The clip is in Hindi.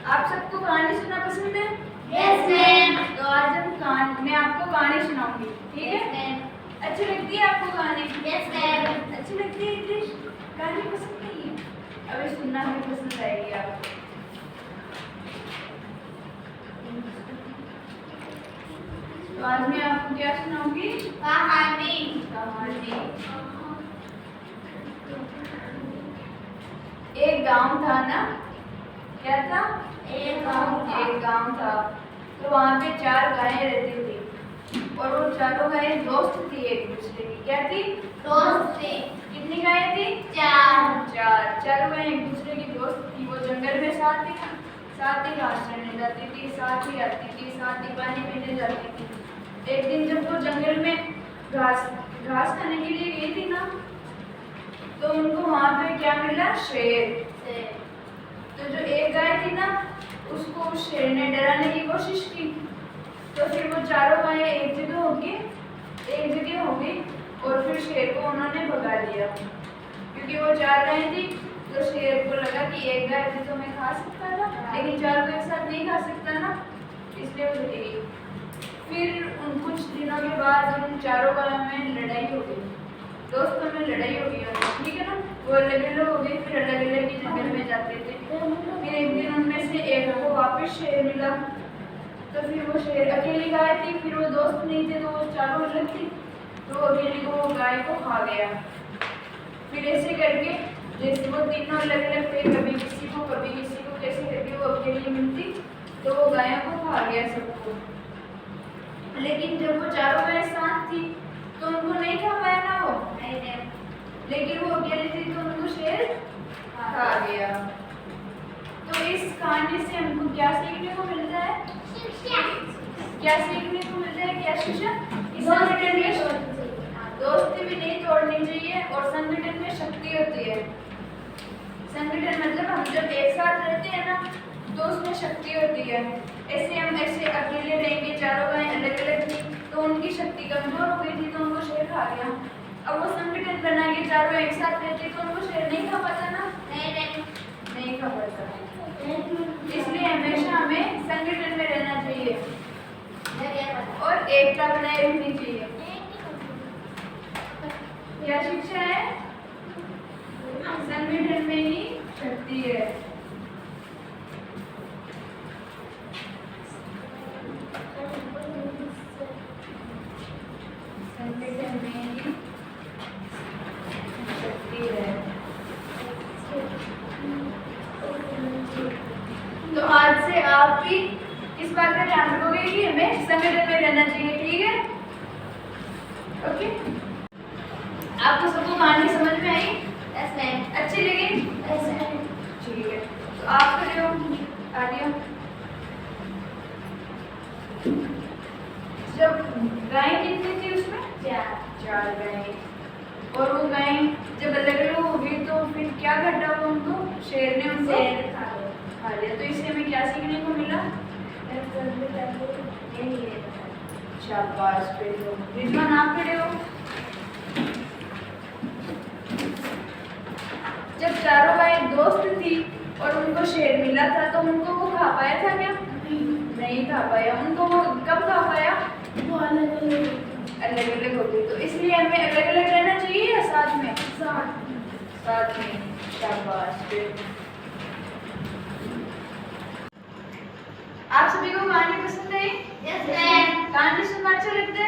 आप सबको कहानी सुनना पसंद है? Yes ma'am. तो आज मैं आपको कहानी सुनाऊंगी, ठीक है? अच्छी लगती है आपको कहानी? Yes ma'am. अच्छी लगती है इंग्लिश? कहानी पसंद नहीं है? अभी सुनना भी पसंद आएगी आपको। तो आज मैं आपको क्या सुनाऊंगी? कहानी। एक गांव था ना, क्या था? एक गांव था। तो वहाँ पे 4 गायें रहती थी और वो चारों गायें दोस्त थी एक दूसरे की। क्या थी? दोस्त थे। कितनी गायें थी? 4। चारों गायें एक दूसरे की दोस्त थी। वो जंगल में साथ ही घास चरने जाती थी, साथ ही आती थी, साथ ही पानी पीने जाती थी। एक दिन जब वो जंगल में घास खाने के लिए गई थी ना, तो उनको वहाँ पे क्या मिला? शेर। तो जो एक गाय थी ना, उसको उस शेर ने डराने की कोशिश की। तो फिर वो चारों गायें एक जगह हो गई और फिर शेर को उन्होंने भगा दिया। क्योंकि वो 4 गायें थी, तो शेर को लगा कि एक गाय थी तो मैं खा सकता था, लेकिन चारों को एक साथ नहीं खा सकता ना, इसलिए वो चली गई। फिर उन कुछ दिनों के बाद उन चारों गायों में लड़ाई हो गई, दोस्तों में लड़ाई हो गई, ठीक है ना? वो अलग अलग हो गए, फिर अलग अलग ही जंगल में जाते थे। फिर एक दिन उनमें से एक को वापस शेर मिला। तो फिर वो शेर अकेली गाय थी, फिर वो दोस्त नहीं थे, तो वो चारों अलग थी, तो अकेली को वो गाय को खा गया। फिर ऐसे करके जैसे वो तीनों अलग अलग थे, कभी किसी को कैसे करके वो अकेली मिलती, तो वो गायों को खा गया सबको। लेकिन जब वो चारों गायें साथ थी तो उनको नहीं खा पाया ना वो, लेकिन वो अकेली थी तो उनको शेर खा गया। तो इस कहानी से हमको क्या सीखने को मिलता है? क्या सीखने को मिलता है? क्या शिक्षा? संगठन में दोस्ती भी नहीं तोड़नी चाहिए और संगठन में शक्ति होती है। संगठन मतलब हम जब एक साथ रहते हैं ना, तो उसमें शक्ति होती है। हम ऐसे अकेले रहेंगे, चारों गायें अलग अलग थी तो उनकी शक्ति कमजोर हो गई थी, तो उनको शेर खा गया। अब वो संगठन बना के चारों एक साथ रहते तो उनको शेर नहीं खा पाता ना, नहीं खा पाता। इसलिए हमेशा हमें संगठन में रहना चाहिए और एकता बनाए रखनी चाहिए। क्या शिक्षा है? संगठन में ही शक्ति है। संगठन में ही शक्ति है। तो आज से आप भी इस बात का ध्यान रखोगे कि हमें संगठन में रहना चाहिए, ठीक है? ओके, आपको सबको कहानी समझ में आई? Yes ma'am. अच्छी लगी? Yes ma'am. ठीक है, तो आप खड़े हो, आ जाओ। जब गायें कितनी थी उसमें? 4 गायें। और वो गायें जब अलग अलग हो गई तो फिर क्या घटा हुआ उनको? शेर ने उनको खा लिया। तो इससे हमें क्या सीखने को मिला? शाबाश, रिजवान आप खड़े हो। जब चारों गायें दोस्त थी और उनको शेर मिला था, तो उनको वो खा पाया था क्या? नहीं खा पाया। उनको वो कब खा पाया? वो अलग अलग हो गई। तो इसलिए हमें अलग अलग रहना चाहिए या साथ में? साथ में। शाबाश। आप सभी को कहानी पसंद आई? Yes ma'am. कहानी सुनना अच्छा लगता है?